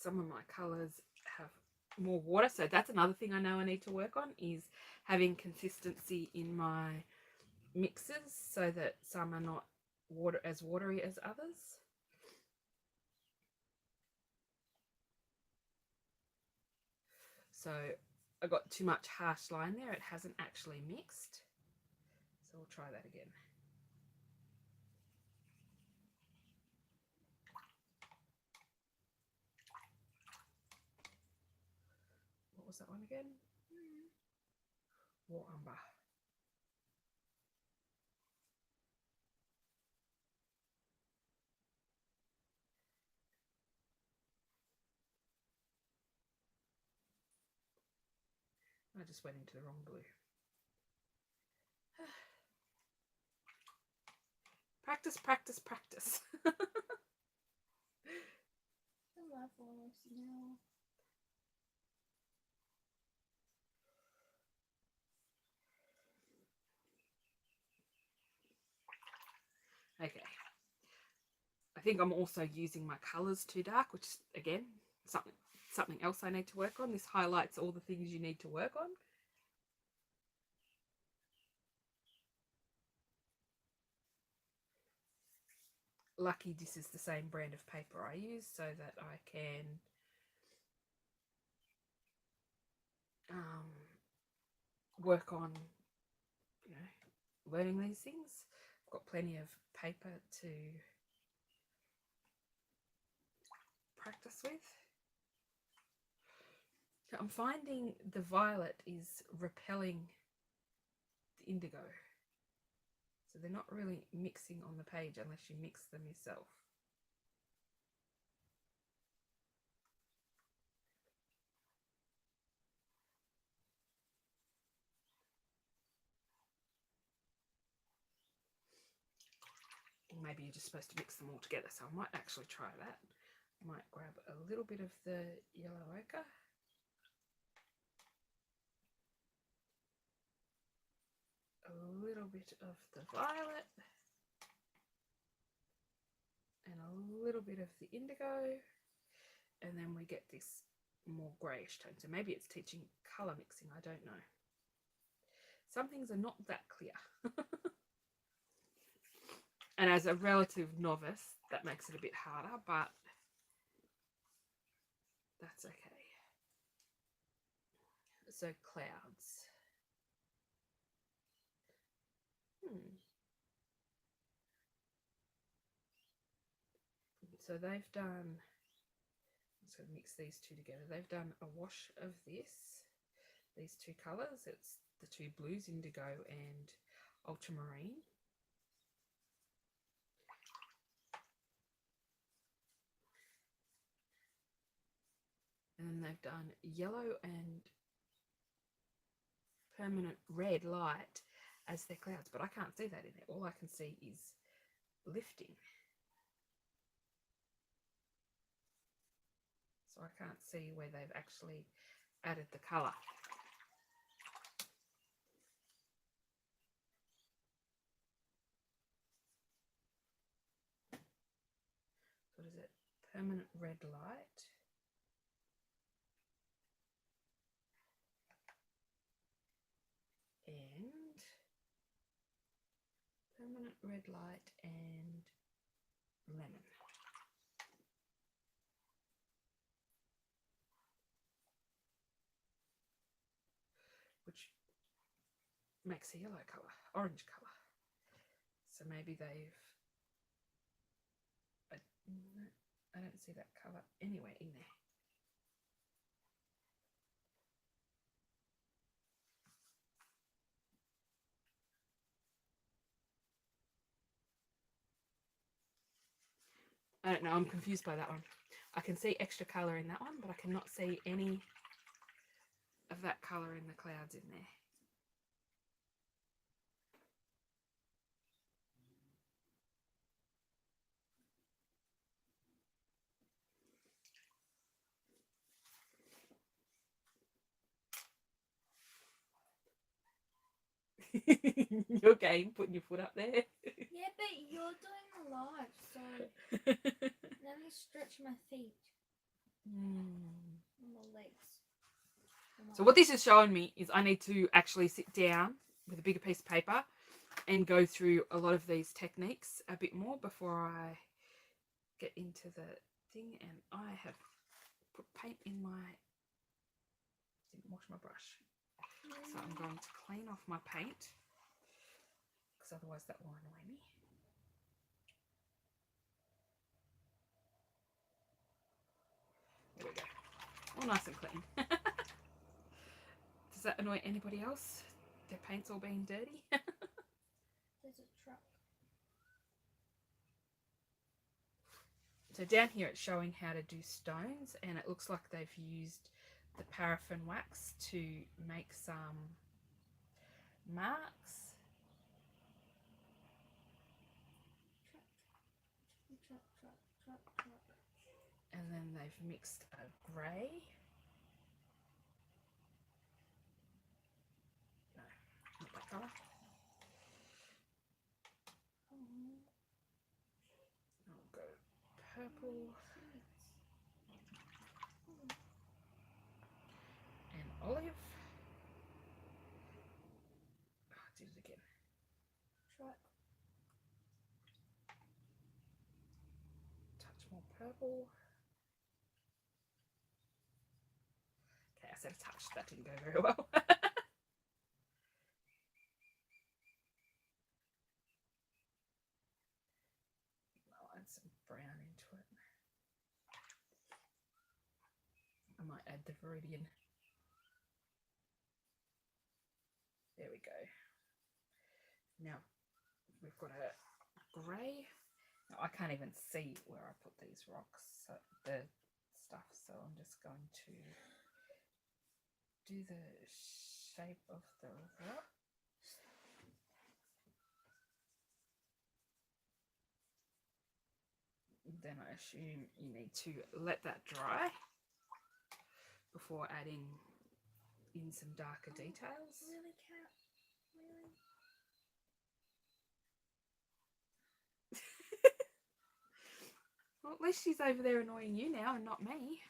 Some of my colours have more water, so that's another thing I know I need to work on, is having consistency in my mixes so that some are not as watery as others. So I got too much harsh line there, it hasn't actually mixed, so we'll try that again. What was that one again? Raw Umber. I just went into the wrong blue. Practice, practice, practice. I love all this now. Okay. I think I'm also using my colours too dark, which again, something else I need to work on. This highlights all the things you need to work on. Lucky this is the same brand of paper I use so that I can work on, you know, learning these things. I've got plenty of paper to practice with. So I'm finding the violet is repelling the indigo. So they're not really mixing on the page unless you mix them yourself. Or maybe you're just supposed to mix them all together. So I might actually try that. I might grab a little bit of the yellow ochre. A little bit of the violet. And a little bit of the indigo. And then we get this more greyish tone. So maybe it's teaching colour mixing. I don't know. Some things are not that clear. And as a relative novice, that makes it a bit harder, but that's okay. So clouds. So they've done, let's go mix these two together. They've done a wash of these two colours. It's the two blues, Indigo and Ultramarine. And then they've done yellow and permanent red light as their clouds, but I can't see that in there. All I can see is lifting. So I can't see where they've actually added the colour. What is it? Permanent red light. And permanent red light and lemon. Which makes a yellow colour, orange colour. So maybe they've, I don't see that colour anywhere in there. I don't know, I'm confused by that one. I can see extra colour in that one, but I cannot see any of that colour in the clouds in there. You're game putting your foot up there. Yeah, but you're doing a live, so let me stretch my feet and my legs. So what this is showing me is I need to actually sit down with a bigger piece of paper and go through a lot of these techniques a bit more before I get into the thing. And I have put paint in my, didn't wash my brush. So I'm going to clean off my paint because otherwise that will annoy me. There we go. All nice and clean. Does that annoy anybody else? Their paint's all being dirty? There's a truck. So down here it's showing how to do stones, and it looks like they've used the paraffin wax to make some marks. Truck. And then they've mixed a grey. No, not that colour. I'll go purple. And olive. Oh, I did it again. Truck. Touch more purple. Okay, I said a touch. That didn't go very well. I'll add some brown into it. I might add the Viridian. There we go. Now we've got a grey. Now, I can't even see where I put these rocks, so the stuff. So I'm just going to do the shape of the rock. Then I assume you need to let that dry before adding in some darker details. Really, Cat? Really? Well, at least she's over there annoying you now and not me.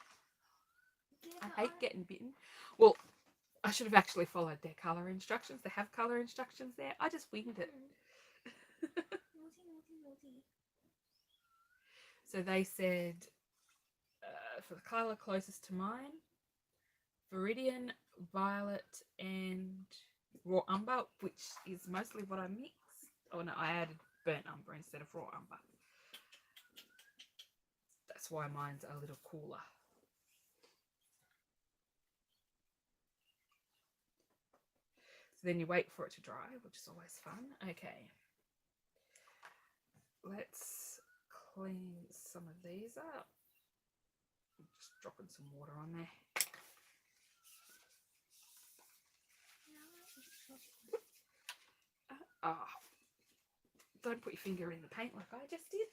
Yeah, I hate getting bitten. Well, I should have actually followed their colour instructions. They have colour instructions there. I just winged it. body. So they said for the colour closest to mine, Viridian, Violet and Raw Umber, which is mostly what I mixed. Oh no, I added burnt umber instead of raw umber. That's why mine's a little cooler. So then you wait for it to dry, which is always fun. Okay. Let's clean some of these up. I'm just dropping some water on there. Don't put your finger in the paint like I just did.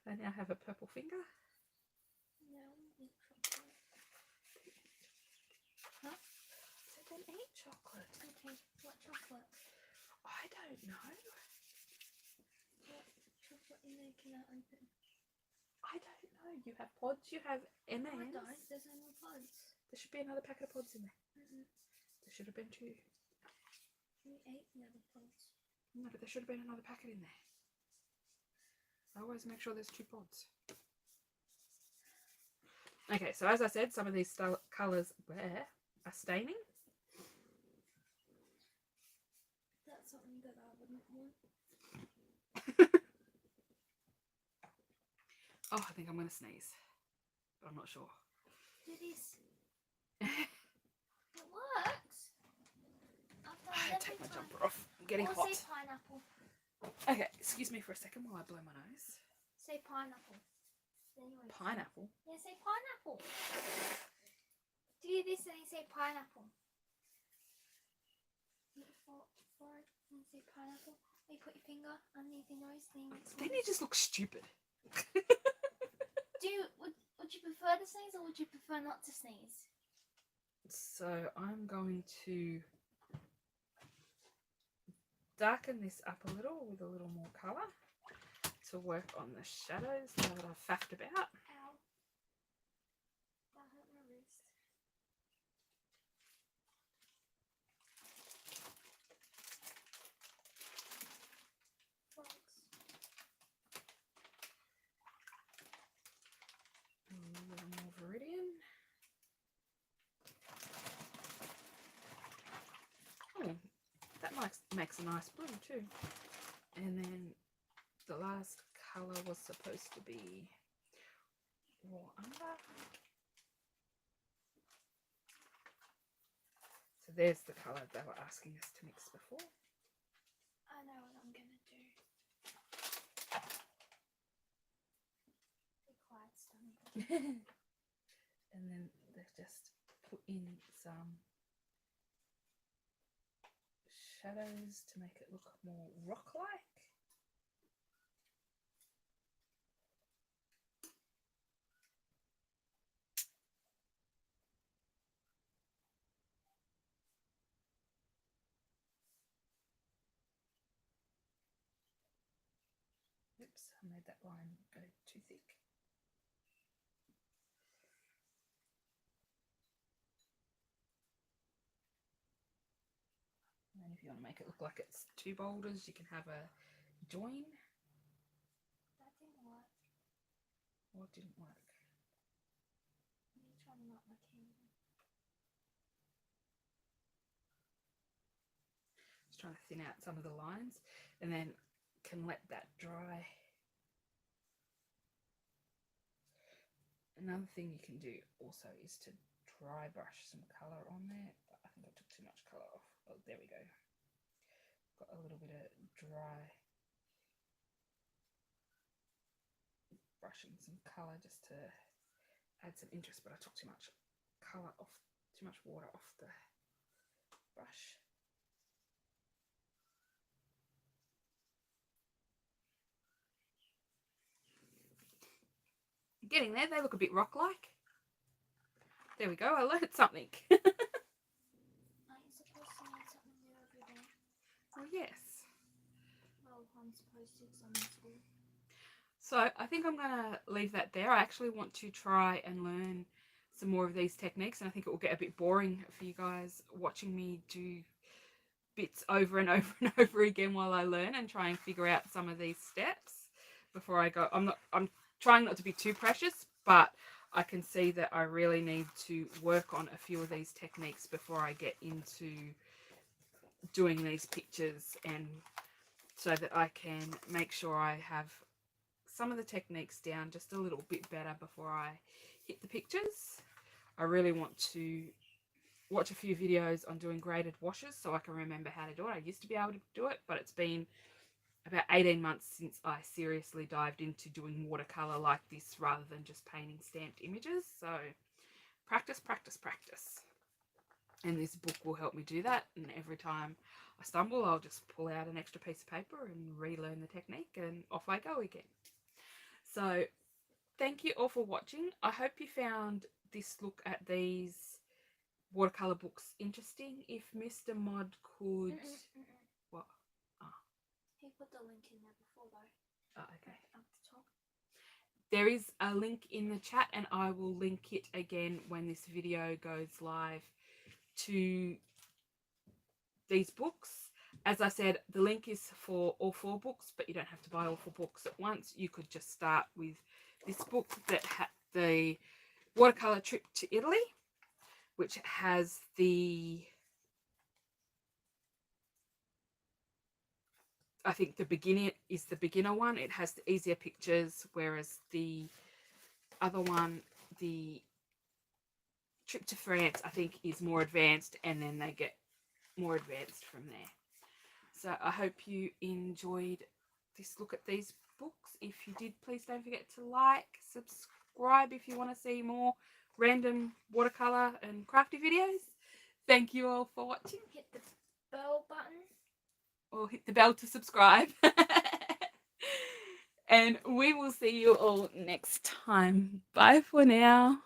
I now have a purple finger. Huh? So then eat chocolate. Okay, what chocolate? I don't know. What chocolate in there can I open? I don't know. You have pods, you have M&Ms. I don't, there's no more pods. There should be another packet of pods in there. Mm-mm. There should have been 2. We ate the other pods. No, but there should have been another packet in there. I always make sure there's 2 pods. Okay, so as I said, some of these colours there are staining. That's something that I wouldn't want. Oh, I think I'm going to sneeze. But I'm not sure. Do this. It works. I've done I it take my every time. jumper off. I'm getting Or hot. say pineapple. Okay, excuse me for a second while I blow my nose. Say pineapple. Anyway, Pineapple? yeah, say pineapple. Do this and then say pineapple. Forward and say pineapple. You put your finger underneath your nose. Then you just look stupid. Would you prefer to sneeze or would you prefer not to sneeze? So I'm going to darken this up a little with a little more colour to work on the shadows now that I've faffed about. Ow. That hurt my wrist. Frogs. A little more Viridian. Oh, that makes a nice blue too. And then the last colour was supposed to be Raw Umber. So there's the colour they were asking us to mix before. I know what I'm gonna do. Be quiet, Stomach. And then they've just put in some shadows to make it look more rock-like. Oops, I made that line go too thick. And then if you want to make it look like it's 2 boulders, you can have a join. That didn't work. What didn't work? I'm trying to knock my camera. Just trying to thin out some of the lines and then can let that dry. Another thing you can do also is to dry brush some colour on there, but I think I took too much colour off. Oh, there we go. Got a little bit of dry brushing some colour just to add some interest, but I took too much colour off, too much water off the brush. Getting there, they look a bit rock-like. There we go, I learned something. Aren't you supposed to learn something new every day? Oh yes. Well, I'm supposed to because I'm in school. So I think I'm going to leave that there. I actually want to try and learn some more of these techniques, and I think it will get a bit boring for you guys watching me do bits over and over and over again while I learn and try and figure out some of these steps before I go. I'm trying not to be too precious, but I can see that I really need to work on a few of these techniques before I get into doing these pictures, and so that I can make sure I have some of the techniques down just a little bit better before I hit the pictures. I really want to watch a few videos on doing graded washes so I can remember how to do it. I used to be able to do it, but it's been about 18 months since I seriously dived into doing watercolour like this rather than just painting stamped images. So practice, practice, practice. And this book will help me do that. And every time I stumble, I'll just pull out an extra piece of paper and relearn the technique, and off I go again. So thank you all for watching. I hope you found this look at these watercolour books interesting. If Mr. Mod could... What? Oh. He put the link in there before though. Oh, okay. Up the top. There is a link in the chat, and I will link it again when this video goes live to these books. As I said, the link is for all 4 books, but you don't have to buy all 4 books at once. You could just start with this book that had the watercolour trip to Italy, which has the, I think the beginning is the beginner one. It has the easier pictures, whereas the other one, the trip to France, I think is more advanced, and then they get more advanced from there. So I hope you enjoyed this look at these books. If you did, please don't forget to like, subscribe if you want to see more random watercolour and crafty videos. Thank you all for watching. Hit the bell button. Or hit the bell to subscribe. And we will see you all next time. Bye for now.